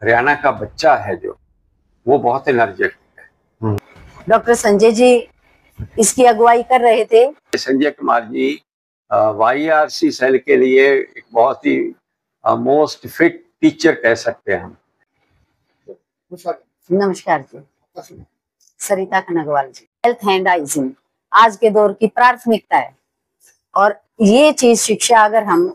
हरियाणा का बच्चा है जो वो बहुत एनर्जेटिक है। डॉक्टर संजय जी इसकी अगुवाई कर रहे थे। संजय कुमार जी YRC सेल के लिए एक बहुत ही मोस्ट फिट टीचर कह सकते हैं हम। नमस्कार जी, सरिता खनगवाल जी। हेल्थ एंड हाइजीन आज के दौर की प्राथमिकता है और ये चीज शिक्षा अगर हम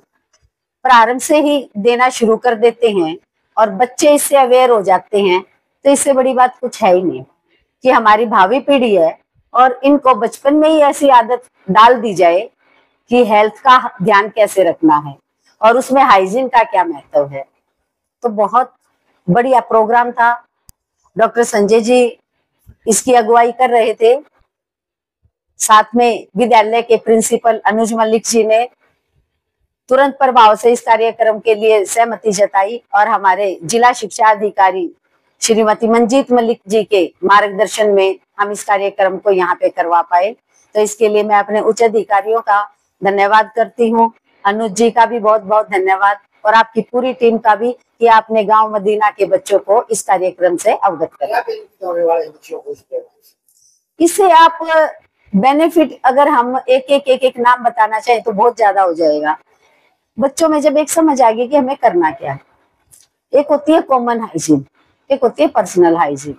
प्रारंभ से ही देना शुरू कर देते हैं और बच्चे इससे अवेयर हो जाते हैं तो इससे बड़ी बात कुछ है ही नहीं कि हमारी भावी पीढ़ी है और इनको बचपन में ही ऐसी आदत डाल दी जाए कि हेल्थ का ध्यान कैसे रखना है और उसमें हाइजीन का क्या महत्व है। तो बहुत बढ़िया प्रोग्राम था। डॉक्टर संजय जी इसकी अगुवाई कर रहे थे, साथ में विद्यालय के प्रिंसिपल अनुज मलिक जी ने तुरंत प्रभाव से इस कार्यक्रम के लिए सहमति जताई और हमारे जिला शिक्षा अधिकारी श्रीमती मंजीत मलिक जी के मार्गदर्शन में हम इस कार्यक्रम को यहाँ पे करवा पाए। तो इसके लिए मैं अपने उच्च अधिकारियों का धन्यवाद करती हूँ। अनुज जी का भी बहुत बहुत धन्यवाद और आपकी पूरी टीम का भी कि आपने गांव मदीना के बच्चों को इस कार्यक्रम से अवगत कराया। इससे आप बेनिफिट अगर हम एक नाम बताना चाहें तो बहुत ज्यादा हो जाएगा। बच्चों में जब एक समझ आ गई कि हमें करना क्या है, एक होती है कॉमन हाइजीन, एक होती है पर्सनल हाइजीन।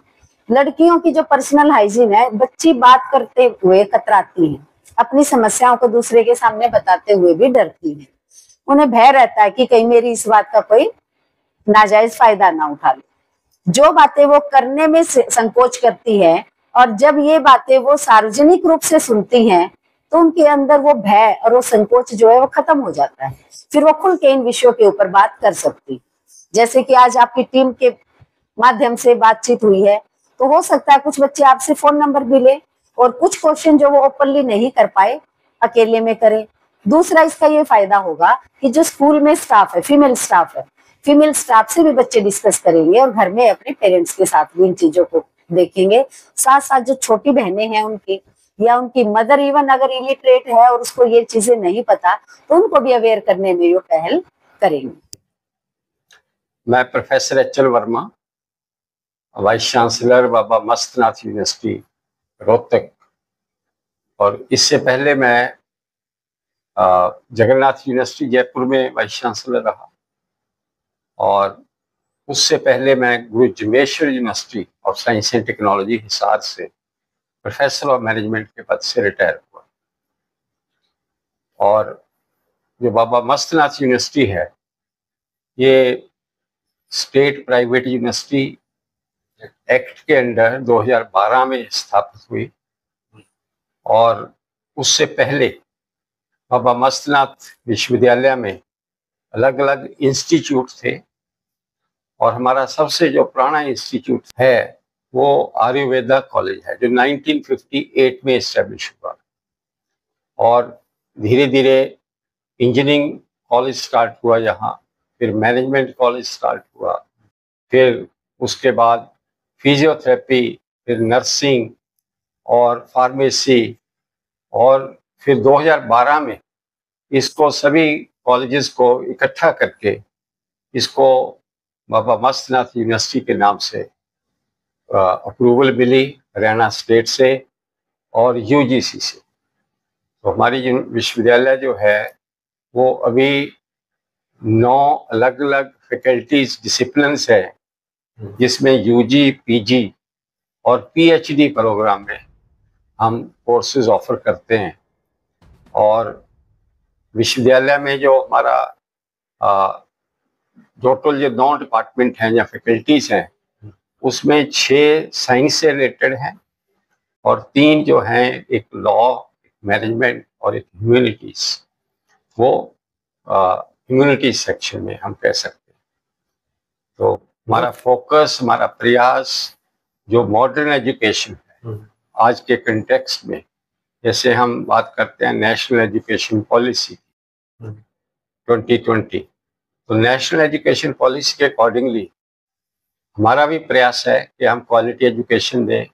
लड़कियों की जो पर्सनल हाइजीन है, बच्ची बात करते हुए कतराती है, अपनी समस्याओं को दूसरे के सामने बताते हुए भी डरती है। उन्हें भय रहता है कि कहीं मेरी इस बात का कोई नाजायज फायदा ना उठा ले। जो बातें वो करने में संकोच करती है और जब ये बातें वो सार्वजनिक रूप से सुनती हैं तो उनके अंदर वो भय और वो संकोच जो है वो खत्म हो जाता है। फिर वो खुल के इन विषयों के ऊपर बात कर सकती। जैसे कि आज आपकी टीम के माध्यम से बातचीत हुई है तो हो सकता है कुछ बच्चे आपसे फोन नंबर भी ले और कुछ क्वेश्चन जो वो ओपनली नहीं कर पाए अकेले में करें। दूसरा इसका ये फायदा होगा कि जो स्कूल में स्टाफ है, फीमेल स्टाफ से भी बच्चे डिस्कस करेंगे और घर में अपने पेरेंट्स के साथ भी इन चीजों को देखेंगे। साथ साथ जो छोटी बहनें हैं उनकी या उनकी मदर इवन अगर इलिटरेट है और उसको ये चीजें नहीं पता तो उनको भी अवेयर करने में वो पहल करेंगे। मैं professor HL Verma, vice chancellor Baba Mastnath university Rohtak, और इससे पहले मैं जगन्नाथ यूनिवर्सिटी जयपुर में वाइस चांसलर रहा और उससे पहले मैं गुरु Jambheshwar university of science and technology Hisar से प्रोफेसर ऑफ मैनेजमेंट के पद से रिटायर हुआ। और जो बाबा मस्तनाथ यूनिवर्सिटी है ये स्टेट प्राइवेट यूनिवर्सिटी एक्ट के अंडर 2012 में स्थापित हुई और उससे पहले बाबा मस्तनाथ विश्वविद्यालय में अलग अलग इंस्टीट्यूट थे और हमारा सबसे जो पुराना इंस्टीट्यूट है वो आयुर्वेदा कॉलेज है जो 1958 में एस्टेब्लिश हुआ और धीरे धीरे इंजीनियरिंग कॉलेज स्टार्ट हुआ यहाँ, फिर मैनेजमेंट कॉलेज स्टार्ट हुआ, फिर उसके बाद फिजियोथेरेपी, फिर नर्सिंग और फार्मेसी, और फिर 2012 में इसको सभी कॉलेजेस को इकट्ठा करके इसको बाबा मस्तनाथ यूनिवर्सिटी के नाम से अप्रूवल मिली हरियाणा स्टेट से और UGC से। तो हमारी विश्वविद्यालय जो है वो अभी 9 अलग अलग फैकल्टीज डिसिप्लिन्स है जिसमें UG, PG और PhD प्रोग्राम में हम कोर्सेज ऑफर करते हैं। और विश्वविद्यालय में जो हमारा टोटल जो 9 डिपार्टमेंट हैं या फैकल्टीज हैं उसमें 6 साइंस से रिलेटेड हैं और 3 जो हैं एक लॉ, मैनेजमेंट और एक ह्यूमैनिटीज। वो ह्यूमैनिटीज सेक्शन में हम कह सकते हैं। तो हमारा फोकस, हमारा प्रयास जो मॉडर्न एजुकेशन है आज के कंटेक्स्ट में, जैसे हम बात करते हैं नेशनल एजुकेशन पॉलिसी 2020, तो नेशनल एजुकेशन पॉलिसी के अकॉर्डिंगली हमारा भी प्रयास है कि हम क्वालिटी एजुकेशन दें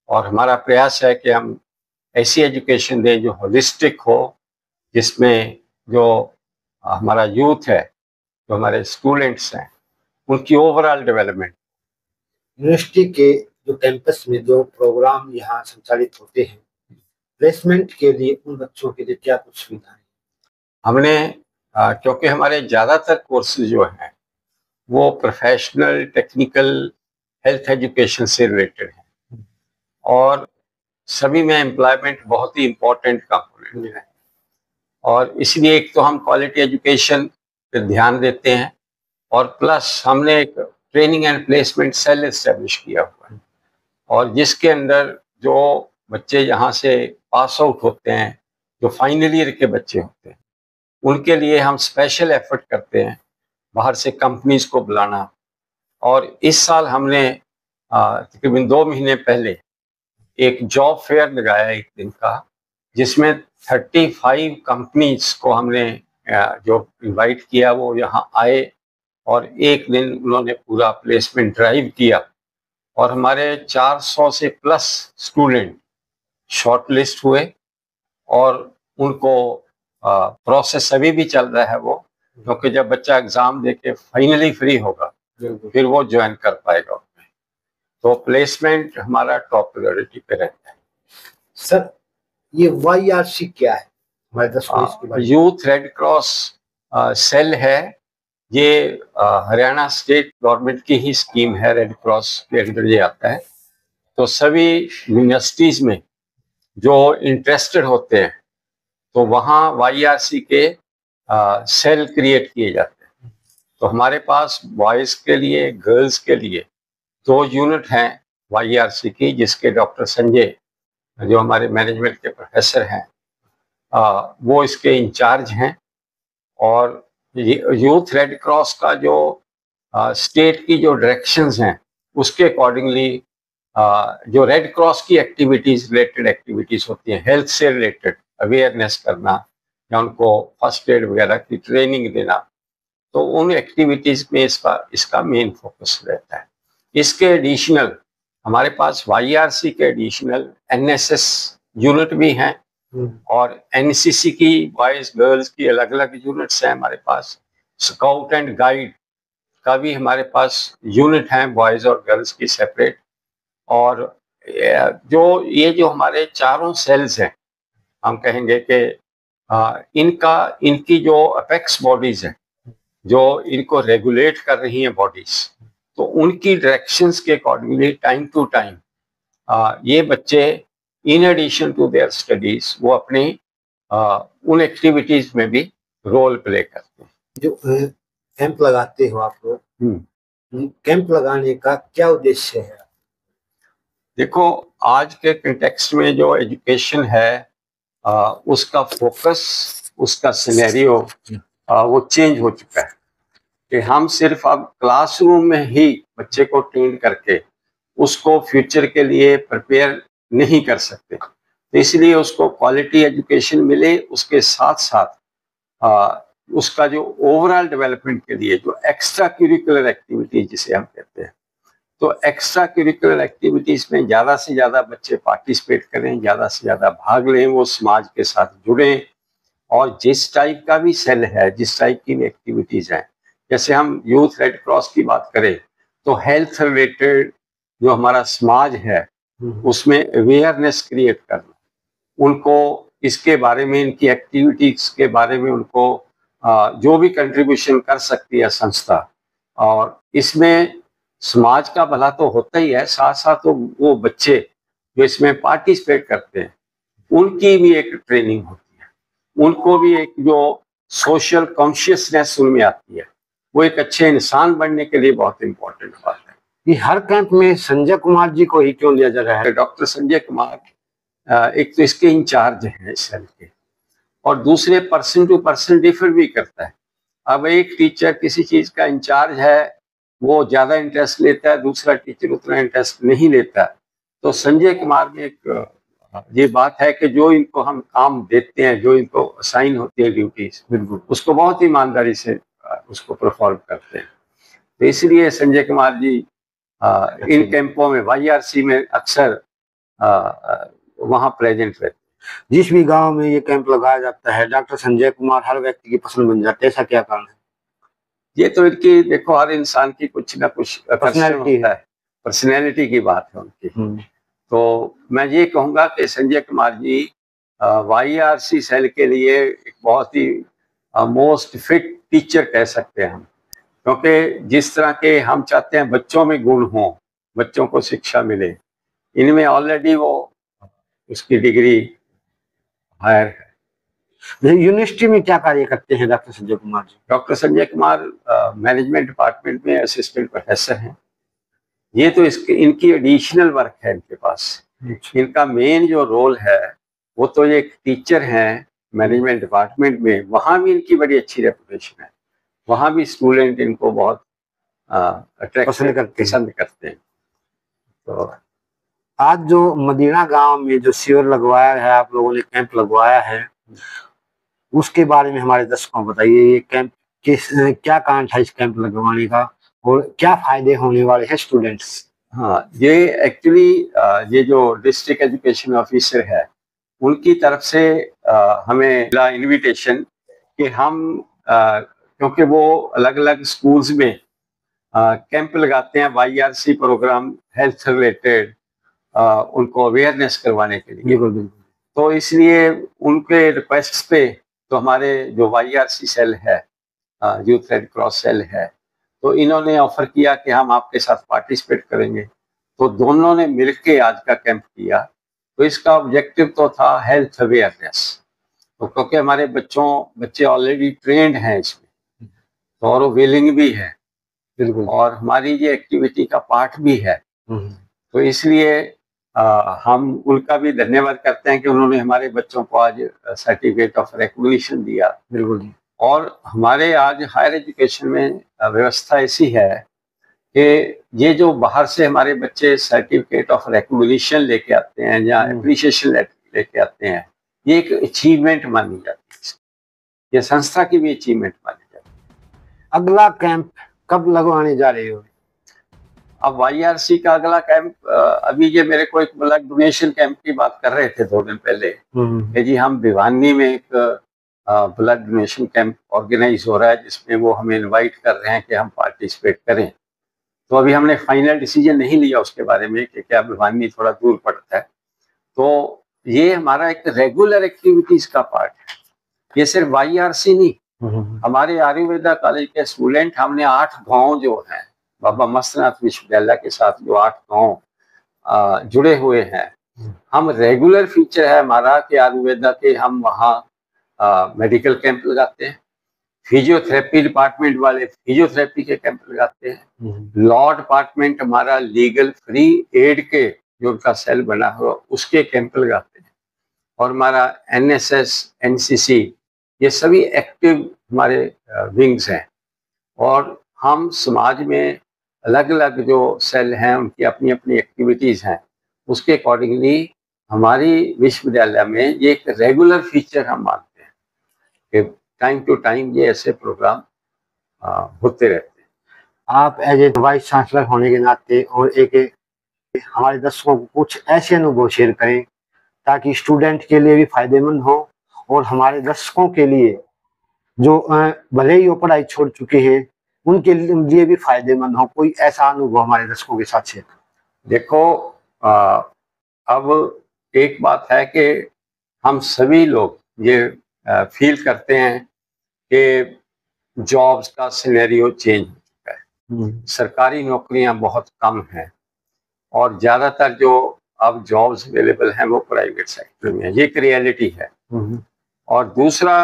और हमारा प्रयास है कि हम ऐसी एजुकेशन दें जो होलिस्टिक हो, जिसमें जो हमारा यूथ है, जो हमारे स्टूडेंट्स हैं, उनकी ओवरऑल डेवलपमेंट। यूनिवर्सिटी के जो कैंपस में जो प्रोग्राम यहाँ संचालित होते हैं, प्लेसमेंट के लिए उन बच्चों के लिए क्या कुछ सुविधाएं? हमने क्योंकि हमारे ज़्यादातर कोर्सेज जो हैं वो प्रोफेशनल, टेक्निकल, हेल्थ एजुकेशन से रिलेटेड हैं और सभी में एम्प्लॉयमेंट बहुत ही इम्पोर्टेंट कंपोनेंट है और इसलिए एक तो हम क्वालिटी एजुकेशन पे ध्यान देते हैं और प्लस हमने एक training and placement cell establish किया हुआ है और जिसके अंदर जो बच्चे यहाँ से पास आउट होते हैं, जो फाइनल ईयर के बच्चे होते हैं, उनके लिए हम स्पेशल एफर्ट करते हैं बाहर से कंपनीज को बुलाना। और इस साल हमने तकरीबन 2 महीने पहले एक जॉब फेयर लगाया एक दिन का, जिसमें 35 कंपनीज को हमने जो इनवाइट किया वो यहाँ आए और एक दिन उन्होंने पूरा प्लेसमेंट ड्राइव किया और हमारे 400 से प्लस स्टूडेंट शॉर्ट लिस्ट हुए और उनको प्रोसेस अभी भी चल रहा है वो, क्योंकि जब बच्चा एग्जाम देके फाइनली फ्री होगा फिर वो ज्वाइन कर पाएगा उसमें। तो प्लेसमेंट हमारा टॉप प्रायोरिटी पे रहता है। सर, ये YRC क्या है? हमारे 10 के बारे में। यूथ रेड क्रॉस सेल है। ये हरियाणा स्टेट गवर्नमेंट की ही स्कीम है, रेड क्रॉस के अंदर ये आता है। तो सभी यूनिवर्सिटीज में जो इंटरेस्टेड होते हैं तो वहाँ YRC के सेल क्रिएट किए जाते हैं। तो हमारे पास बॉयज़ के लिए, गर्ल्स के लिए 2 यूनिट हैं YRC की, जिसके डॉक्टर संजय जो हमारे मैनेजमेंट के प्रोफेसर हैं वो इसके इंचार्ज हैं। और यूथ रेड क्रॉस का जो स्टेट की जो डायरेक्शंस हैं उसके अकॉर्डिंगली जो रेड क्रॉस की एक्टिविटीज़, रिलेटेड एक्टिविटीज़ होती हैं, हेल्थ से रिलेटेड अवेयरनेस करना या उनको फर्स्ट एड वगैरह की ट्रेनिंग देना, तो उन एक्टिविटीज़ में इसका मेन फोकस रहता है। इसके एडिशनल हमारे पास YRC के एडिशनल NSS यूनिट भी हैं और NCC की बॉयज़ गर्ल्स की अलग अलग यूनिट्स हैं हमारे पास। स्काउट एंड गाइड का भी हमारे पास यूनिट हैं, बॉयज़ और गर्ल्स की सेपरेट। और जो हमारे चारों सेल्स हैं, हम कहेंगे कि इनकी जो अपेक्स बॉडीज़ हैं जो इनको रेगुलेट कर रही हैं बॉडीज़, तो उनकी डायरेक्शंस के अकॉर्डिंगली टाइम टू टाइम ये बच्चे in addition to their studies वो अपनी उन एक्टिविटीज में भी रोल प्ले करते हैं। जो कैंप लगाते हो आप लोग, कैंप लगाने का क्या उद्देश्य है? देखो, आज के कंटेक्स्ट में जो एजुकेशन है उसका फोकस, उसका सिनेरियो वो चेंज हो चुका है कि हम सिर्फ अब क्लासरूम में ही बच्चे को ट्रेन करके उसको फ्यूचर के लिए प्रिपेयर नहीं कर सकते। तो इसलिए उसको क्वालिटी एजुकेशन मिले, उसके साथ साथ उसका जो ओवरऑल डेवलपमेंट के लिए जो एक्स्ट्रा करिकुलर एक्टिविटीज जिसे हम कहते हैं, तो एक्स्ट्रा करिकुलर एक्टिविटीज में ज़्यादा से ज़्यादा बच्चे पार्टिसिपेट करें, ज़्यादा से ज़्यादा भाग लें, वो समाज के साथ जुड़ें। और जिस टाइप का भी सेल है, जिस टाइप की भी एक्टिविटीज़ हैं, जैसे हम यूथ रेड क्रॉस की बात करें तो हेल्थ रिलेटेड जो हमारा समाज है उसमें अवेयरनेस क्रिएट करना, उनको इसके बारे में, इनकी एक्टिविटीज के बारे में उनको जो भी कंट्रीब्यूशन कर सकती है संस्था, और इसमें समाज का भला तो होता ही है, साथ साथ तो वो बच्चे जो इसमें पार्टिसिपेट करते हैं उनकी भी एक ट्रेनिंग होती है, उनको भी एक जो सोशल कॉन्शियसनेस उनमें आती है, वो एक अच्छे इंसान बनने के लिए बहुत इंपॉर्टेंट बात है। कि हर कैंप में संजय कुमार जी को ही क्यों लिया जा रहा है? डॉक्टर संजय कुमार एक तो इसके इंचार्ज हैं इस सेल के, और दूसरे पर्सन टू पर्सन डिफर भी करता है। अब एक टीचर किसी चीज का इंचार्ज है, वो ज्यादा इंटरेस्ट लेता है, दूसरा टीचर उतना इंटरेस्ट नहीं लेता। तो संजय कुमार में एक ये बात है कि जो इनको हम काम देते हैं, जो इनको असाइन होती है ड्यूटीज, बिल्कुल उसको बहुत ईमानदारी से उसको परफॉर्म करते हैं। तो इसलिए संजय कुमार जी इन कैंपों में, YRC में अक्सर वहाँ प्रेजेंट रहते हैं। जिस भी गांव में ये कैंप लगाया जाता है, डॉक्टर संजय कुमार हर व्यक्ति की पसंद बन जाते हैं, ऐसा क्या कारण है? ये तो इनकी देखो, हर इंसान की कुछ ना कुछ पर्सनैलिटी होता है, पर्सनैलिटी की बात है उनकी। तो मैं ये कहूँगा कि संजय कुमार जी YRC सेल के लिए एक बहुत ही मोस्ट फिट टीचर कह सकते हैं हम, क्योंकि जिस तरह के हम चाहते हैं बच्चों में गुण हों, बच्चों को शिक्षा मिले, इनमें ऑलरेडी वो उसकी डिग्री हायर है। यूनिवर्सिटी में क्या कार्य करते हैं doctor Sanjay Kumar ji? Doctor Sanjay Kumar management department में असिस्टेंट प्रोफेसर हैं। ये तो इनकी एडिशनल वर्क है इनके पास। इनका मेन जो रोल है वो तो एक टीचर हैं मैनेजमेंट डिपार्टमेंट में, वहाँ भी इनकी बड़ी अच्छी रेपुटेशन है, वहाँ भी स्टूडेंट इनको बहुत पसंद करते हैं। तो आज जो मदीना गांव में जो शिविर लगवाया है, आप लोगों ने कैंप लगवाया है, उसके बारे में हमारे दर्शकों को बताइए। ये कैंप क्या कारण था इस कैंप लगवाने का और क्या फायदे होने वाले हैं स्टूडेंट्स? हाँ, ये एक्चुअली ये जो डिस्ट्रिक्ट एजुकेशन ऑफिसर है उनकी तरफ से हमें मिला इनविटेशन कि हम क्योंकि वो अलग अलग स्कूल्स में कैंप लगाते हैं YRC प्रोग्राम हेल्थ रिलेटेड, उनको अवेयरनेस करवाने के लिए। बिल्कुल। तो इसलिए उनके रिक्वेस्ट पे तो हमारे जो YRC सेल है, यूथ रेड क्रॉस सेल है, तो इन्होंने ऑफर किया कि हम आपके साथ पार्टिसिपेट करेंगे। तो दोनों ने मिलके आज का कैंप किया। तो इसका ऑब्जेक्टिव तो था हेल्थ अवेयरनेस, तो क्योंकि हमारे बच्चे ऑलरेडी ट्रेंड हैं इसमें, तो और वो विलिंग भी है बिल्कुल, और हमारी ये एक्टिविटी का पार्ट भी है। तो इसलिए हम उनका भी धन्यवाद करते हैं कि उन्होंने हमारे बच्चों को आज सर्टिफिकेट ऑफ रिकॉग्निशन दिया। बिल्कुल। और हमारे आज हायर एजुकेशन में व्यवस्था ऐसी है कि ये जो बाहर से हमारे बच्चे सर्टिफिकेट ऑफ रिकॉग्निशन लेके आते हैं या एप्रिसिएशन लेके आते हैं, ये एक अचीवमेंट मानी जाती है, ये संस्था की भी अचीवमेंट मानी जाती है। अगला कैंप कब लगवाने जा रहे हो? अब YRC का अगला कैंप अभी ये मेरे को एक ब्लड डोनेशन कैंप की बात कर रहे थे 2 दिन पहले कि जी हम भिवानी में एक ब्लड डोनेशन कैंप ऑर्गेनाइज हो रहा है जिसमें वो हमें इनवाइट कर रहे हैं कि हम पार्टिसिपेट करें। तो अभी हमने फाइनल डिसीजन नहीं लिया उसके बारे में कि क्या भिवानी थोड़ा दूर पड़ता है। तो ये हमारा एक रेगुलर एक्टिविटीज का पार्ट है, ये सिर्फ YRC नहीं, हमारे आयुर्वेदा कॉलेज के स्टूडेंट हमने 8 गाँव जो हैं बाबा मस्तनाथ विश्वविद्यालय के साथ जो 8 गाँव जुड़े हुए हैं, हम रेगुलर फीचर है हमारा कि आयुर्वेदा के हम वहाँ मेडिकल कैंप लगाते हैं, फिजियोथेरेपी डिपार्टमेंट वाले फिजियोथेरेपी के कैंप लगाते हैं, लॉ डिपार्टमेंट हमारा लीगल फ्री एड के जो उनका सेल बना हुआ उसके कैंप लगाते हैं, और हमारा NSS NCC ये सभी एक्टिव हमारे विंग्स हैं। और हम समाज में अलग अलग जो सेल हैं उनकी अपनी अपनी एक्टिविटीज़ हैं, उसके अकॉर्डिंगली हमारी विश्वविद्यालय में ये एक रेगुलर फीचर हम मानते हैं कि टाइम टू टाइम ये ऐसे प्रोग्राम होते रहते हैं। आप एज ए वाइस चांसलर होने के नाते और एक हमारे दर्शकों को कुछ ऐसे अनुभव शेयर करें ताकि स्टूडेंट के लिए भी फायदेमंद हो और हमारे दर्शकों के लिए जो भले ही वो पढ़ाई छोड़ चुके हैं उनके लिए भी फायदेमंद हो। कोई ऐसा अनुभव हमारे दर्शकों के साथ शेयर। देखो अब एक बात है कि हम सभी लोग ये फील करते हैं कि जॉब्स का सिनेरियो चेंज हो चुका है, सरकारी नौकरियां बहुत कम हैं और ज़्यादातर जो अब जॉब्स अवेलेबल हैं वो प्राइवेट सेक्टर में है, ये एक रियलिटी है। और दूसरा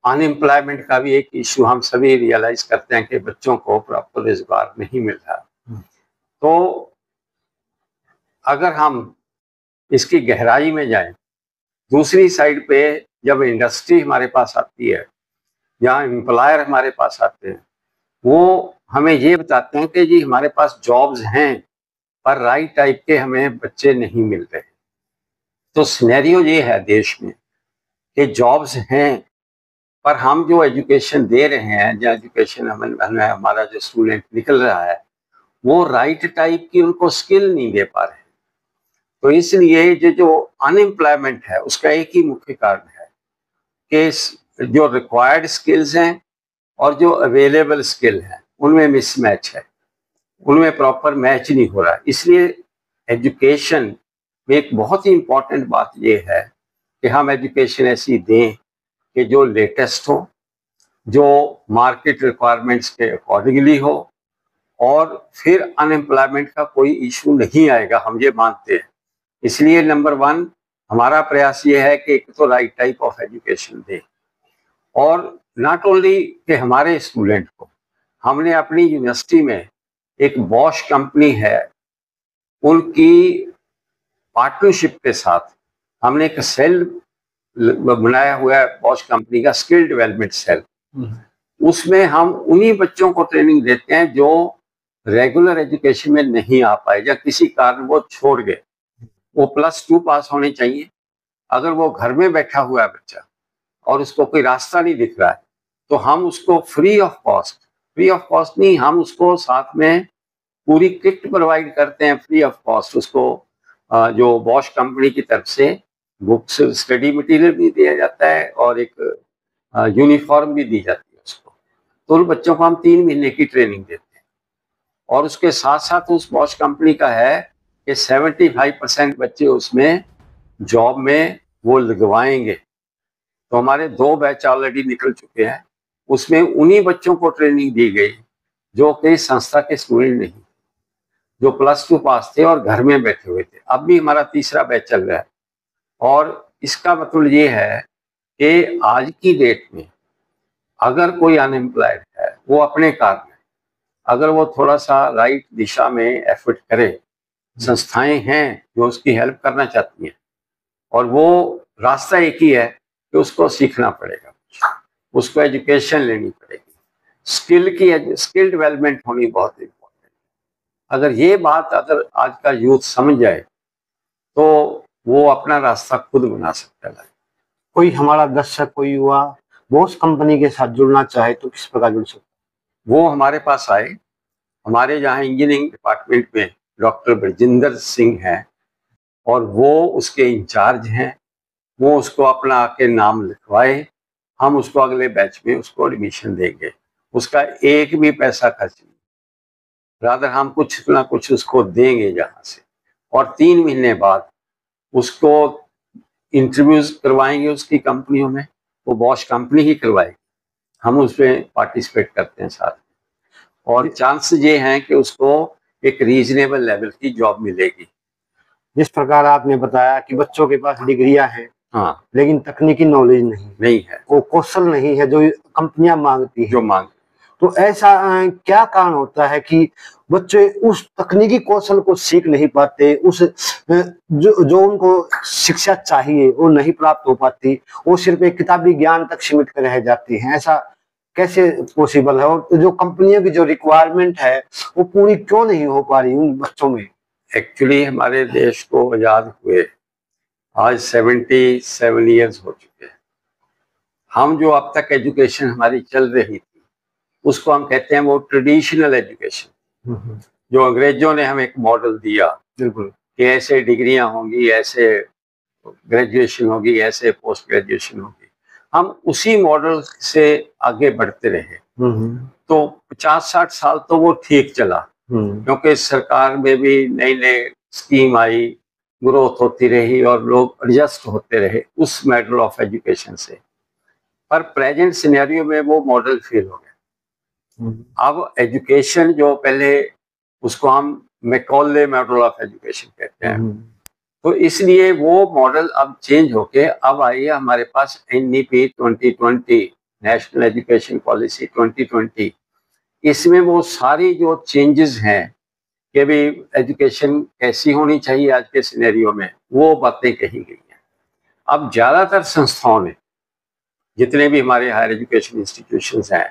अनएम्प्लॉयमेंट का भी एक इशू हम सभी रियलाइज करते हैं कि बच्चों को प्रॉपर रोजगार नहीं मिल रहा। तो अगर हम इसकी गहराई में जाएं, दूसरी साइड पे जब इंडस्ट्री हमारे पास आती है या एम्प्लॉयर हमारे पास आते हैं, वो हमें ये बताते हैं कि जी हमारे पास जॉब्स हैं पर राइट टाइप के हमें बच्चे नहीं मिल रहे। तो सिनेरियो ये है देश में कि जॉब्स हैं पर हम जो एजुकेशन दे रहे हैं, जो एजुकेशन हमारा जो स्टूडेंट निकल रहा है वो राइट टाइप की उनको स्किल नहीं दे पा रहे। तो इसलिए जो अनएम्प्लॉयमेंट है उसका एक ही मुख्य कारण है कि जो रिक्वायर्ड स्किल्स हैं और जो अवेलेबल स्किल है उनमें मिसमैच है, उनमें प्रॉपर मैच नहीं हो रहा। इसलिए एजुकेशन में एक बहुत ही इम्पोर्टेंट बात ये है कि हम एजुकेशन ऐसी दें कि जो लेटेस्ट हो, जो मार्केट रिक्वायरमेंट्स के अकॉर्डिंगली हो, और फिर अनएम्प्लॉयमेंट का कोई इशू नहीं आएगा, हम ये मानते हैं। इसलिए नंबर 1 हमारा प्रयास ये है कि एक तो राइट टाइप ऑफ एजुकेशन दें, और नॉट ओनली कि हमारे स्टूडेंट को, हमने अपनी यूनिवर्सिटी में एक बॉश कंपनी है, उनकी पार्टनरशिप के साथ हमने एक सेल बनाया हुआ है, बॉश कंपनी का स्किल डेवलपमेंट सेल। उसमें हम उन्हीं बच्चों को ट्रेनिंग देते हैं जो रेगुलर एजुकेशन में नहीं आ पाए या किसी कारण वो छोड़ गए। वो +2 पास होने चाहिए। अगर वो घर में बैठा हुआ है बच्चा और उसको कोई रास्ता नहीं दिख रहा है, तो हम उसको फ्री ऑफ कॉस्ट नहीं, हम उसको साथ में पूरी किट प्रोवाइड करते हैं फ्री ऑफ कॉस्ट। उसको जो बॉश कंपनी की तरफ से बुक्स, स्टडी मटेरियल भी दिया जाता है और एक यूनिफॉर्म भी दी जाती है उसको। तो उन बच्चों को हम 3 महीने की ट्रेनिंग देते हैं, और उसके साथ साथ उस बॉश कंपनी का है कि 75% बच्चे उसमें जॉब में वो लगवाएंगे। तो हमारे 2 बैच ऑलरेडी निकल चुके हैं, उसमें उन्हीं बच्चों को ट्रेनिंग दी गई जो कि संस्था के स्टूडेंट नहीं, जो +2 पास थे और घर में बैठे हुए थे। अब भी हमारा 3रा बैच चल रहा है, और इसका मतलब ये है कि आज की डेट में अगर कोई अनएम्प्लॉयड है, वो अपने कारण है, अगर वो थोड़ा सा राइट दिशा में एफर्ट करे, संस्थाएं हैं जो उसकी हेल्प करना चाहती हैं, और वो रास्ता एक ही है कि उसको सीखना पड़ेगा, उसको एजुकेशन लेनी पड़ेगी, स्किल डेवलपमेंट होनी बहुत इम्पोर्टेंट है। अगर ये बात अगर आज का यूथ समझ जाए तो वो अपना रास्ता खुद बना सकता है। कोई हमारा दर्शक, कोई युवा बॉश कंपनी के साथ जुड़ना चाहे तो किस प्रकार जुड़ सकता है? वो हमारे पास आए। हमारे यहाँ इंजीनियरिंग डिपार्टमेंट में डॉक्टर ब्रजिंदर सिंह हैं, और वो उसके इंचार्ज हैं। वो उसको अपना आके नाम लिखवाए, हम उसको अगले बैच में उसको एडमिशन देंगे। उसका एक भी पैसा खर्च नहीं, रादर हम कुछ ना कुछ उसको देंगे यहाँ से, और 3 महीने बाद उसको इंटरव्यूज करवाएंगे उसकी कंपनियों में। वो बॉश कंपनी ही करवाएगी, हम उसमें पार्टिसिपेट करते हैं साथ में, और चांसेस ये हैं कि उसको एक रीजनेबल लेवल की जॉब मिलेगी। जिस प्रकार आपने बताया कि बच्चों के पास डिग्रियां हैं, हाँ, लेकिन तकनीकी नॉलेज नहीं है, वो कौशल नहीं है जो कंपनियां मांगती हैं, जो मांग। तो ऐसा क्या कारण होता है कि बच्चे उस तकनीकी कौशल को सीख नहीं पाते, उस जो उनको शिक्षा चाहिए वो नहीं प्राप्त हो पाती, वो सिर्फ एक किताबी ज्ञान तक सीमित कर रह जाती हैं? ऐसा कैसे पॉसिबल है? और जो कंपनियों की जो रिक्वायरमेंट है वो पूरी क्यों नहीं हो पा रही उन बच्चों में? एक्चुअली हमारे देश को आजाद हुए आज 77 ईयर्स हो चुके हैं। हम जो अब तक एजुकेशन हमारी चल रही थी उसको हम कहते हैं वो ट्रेडिशनल एजुकेशन, जो अंग्रेजों ने हमें एक मॉडल दिया बिल्कुल कि ऐसे डिग्रियां होंगी, ऐसे ग्रेजुएशन होगी, ऐसे पोस्ट ग्रेजुएशन होगी। हम उसी मॉडल से आगे बढ़ते रहे। तो 50-60 साल तो वो ठीक चला, क्योंकि सरकार में भी नई नई स्कीम आई, ग्रोथ होती रही और लोग एडजस्ट होते रहे उस मॉडल ऑफ एजुकेशन से। पर प्रेजेंट सिनेरियो में वो मॉडल फेल हो गया। अब एजुकेशन जो पहले, उसको हम मैकॉले मॉडल ऑफ एजुकेशन कहते हैं, तो इसलिए वो मॉडल अब चेंज होके अब आई है हमारे पास NEP 2020, नेशनल एजुकेशन पॉलिसी 2020। इसमें वो सारी जो चेंजेस हैं कि भी एजुकेशन कैसी होनी चाहिए आज के सिनेरियो में, वो बातें कही गई हैं। अब ज़्यादातर संस्थाओं ने, जितने भी हमारे हायर एजुकेशन इंस्टीट्यूशंस हैं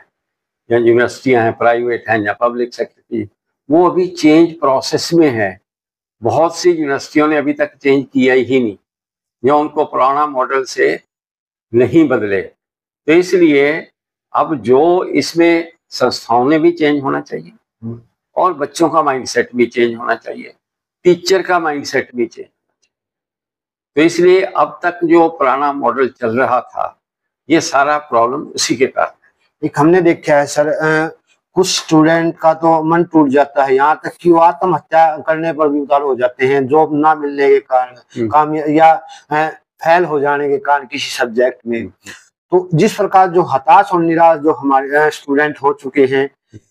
या यूनिवर्सिटियां हैं, प्राइवेट हैं या पब्लिक सेक्टर की, वो अभी चेंज प्रोसेस में है। बहुत सी यूनिवर्सिटियों ने अभी तक चेंज किया ही नहीं, या उनको पुराना मॉडल से नहीं बदले। तो इसलिए अब जो इसमें संस्थाओं ने भी चेंज होना चाहिए, और बच्चों का माइंडसेट भी चेंज होना चाहिए, टीचर का माइंडसेट भी चेंज होना चाहिए। तो इसलिए अब तक जो पुराना मॉडल चल रहा था, ये सारा प्रॉब्लम उसी के कारण। एक हमने देखा है सर, कुछ स्टूडेंट का तो मन टूट जाता है, यहाँ तक कि वो आत्महत्या करने पर भी उतारू हो जाते हैं, जॉब ना मिलने के कारण, काम या फेल हो जाने के कारण किसी सब्जेक्ट में। तो जिस प्रकार जो हताश और निराश जो हमारे स्टूडेंट हो चुके हैं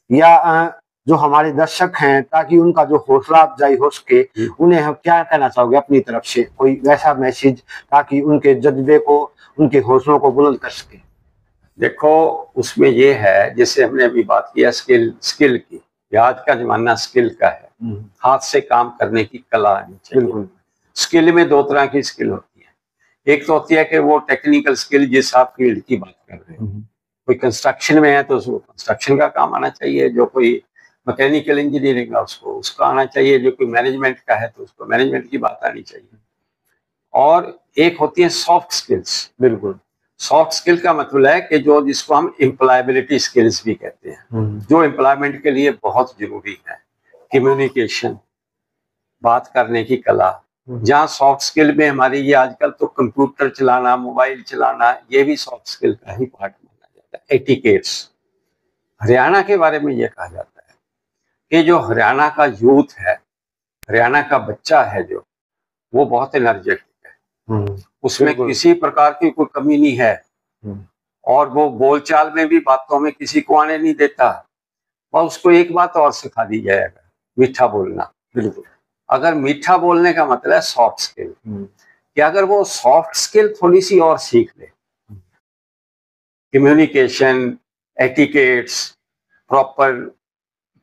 या जो हमारे दर्शक हैं, ताकि उनका जो हौसला अफजाई हो सके, उन्हें हम क्या कहना चाहोगे अपनी तरफ से, कोई वैसा मैसेज ताकि उनके जज्बे को, उनके हौसलों को बुलंद कर सके? देखो, उसमें ये है, जैसे हमने अभी बात किया स्किल की, आज का जमाना स्किल का है, हाथ से काम करने की कला आनी चाहिए। स्किल में दो तरह की स्किल होती है। एक तो होती है कि वो टेक्निकल स्किल, जिस आप फील्ड की बात कर रहे हैं, कोई कंस्ट्रक्शन में है तो उसको कंस्ट्रक्शन का काम आना चाहिए, जो कोई मैकेनिकल इंजीनियरिंग का उसका आना चाहिए, जो कोई मैनेजमेंट का है तो उसको मैनेजमेंट की बात आनी चाहिए। और एक होती है सॉफ्ट स्किल्स। बिल्कुल, सॉफ्ट स्किल का मतलब है कि जो जिसको हम एम्प्लॉयबिलिटी स्किल्स भी कहते हैं, जो एम्प्लॉयमेंट के लिए बहुत जरूरी है। कम्युनिकेशन, बात करने की कला, जहाँ सॉफ्ट स्किल में हमारी ये आजकल तो कंप्यूटर चलाना, मोबाइल चलाना, ये भी सॉफ्ट स्किल का ही पार्ट माना जाता है। एटिकेट्स, हरियाणा के बारे में ये कहा जाता है कि जो हरियाणा का यूथ है, हरियाणा का बच्चा है, जो वो बहुत एनर्जेटिक है, उसमें किसी प्रकार की कोई कमी नहीं है, और वो बोलचाल में भी बातों में किसी को आने नहीं देता। और उसको एक बात और सिखा दी जाएगा, मीठा बोलना। बिल्कुल, अगर मीठा बोलने का मतलब है सॉफ्ट स्किल, कि अगर वो सॉफ्ट स्किल थोड़ी सी और सीख ले, कम्युनिकेशन, एटिकेट्स, प्रॉपर,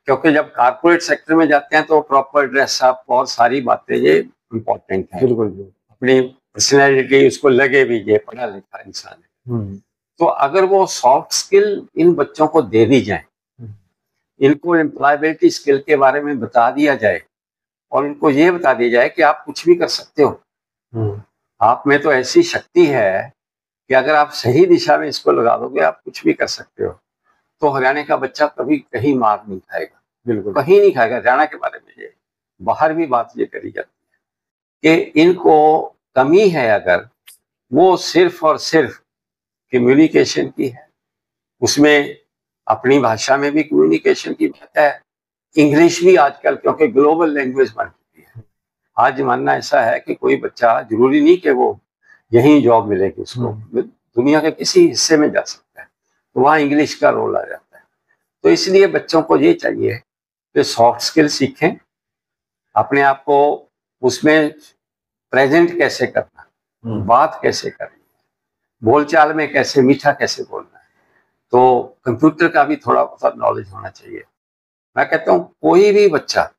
क्योंकि जब कॉर्पोरेट सेक्टर में जाते हैं तो प्रॉपर ड्रेस अप और सारी बातें ये इम्पोर्टेंट है। बिल्कुल, अपनी पर्सनैलिटी उसको लगे भी ये पढ़ा लिखा इंसान है। तो अगर वो सॉफ्ट स्किल इन बच्चों को दे दी जाए, इनको एम्प्लॉयबिलिटी स्किल के बारे में बता दिया जाए, और उनको ये बता दिया जाए कि आप कुछ भी कर सकते हो, आप में तो ऐसी शक्ति है कि अगर आप सही दिशा में इसको लगा दोगे आप कुछ भी कर सकते हो, तो हरियाणा का बच्चा कभी कहीं मार नहीं खाएगा। बिल्कुल, कहीं नहीं खाएगा। हरियाणा के बारे में ये बाहर भी बात ये करी जाती है कि इनको कमी है, अगर वो सिर्फ और सिर्फ कम्युनिकेशन की है, उसमें अपनी भाषा में भी कम्युनिकेशन की बात है, इंग्लिश भी आजकल क्योंकि ग्लोबल लैंग्वेज बन चुकी है। आज जमाना ऐसा है कि कोई बच्चा जरूरी नहीं कि वो यहीं जॉब मिलेगी उसको, दुनिया के किसी हिस्से में जा सकता है, तो वहाँ इंग्लिश का रोल आ जाता है। तो इसलिए बच्चों को ये चाहिए कि सॉफ्ट स्किल सीखें, अपने आप को उसमें प्रेजेंट कैसे करना, बात कैसे करनी, बोलचाल में कैसे मीठा कैसे बोलना है, तो कंप्यूटर का भी थोड़ा बहुत नॉलेज होना चाहिए। मैं कहता हूँ कोई भी बच्चा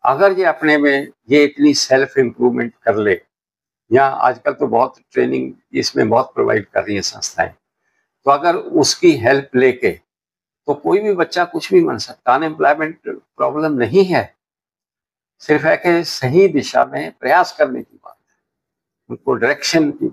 अगर ये अपने में ये इतनी सेल्फ इम्प्रूवमेंट कर ले, या आजकल तो बहुत ट्रेनिंग इसमें बहुत प्रोवाइड कर रही है संस्थाएं, तो अगर उसकी हेल्प लेके तो कोई भी बच्चा कुछ भी बन सकता। अनएम्प्लॉयमेंट प्रॉब्लम नहीं है, सिर्फ है कि सही दिशा में प्रयास करने की बात है, उनको डायरेक्शन की बात।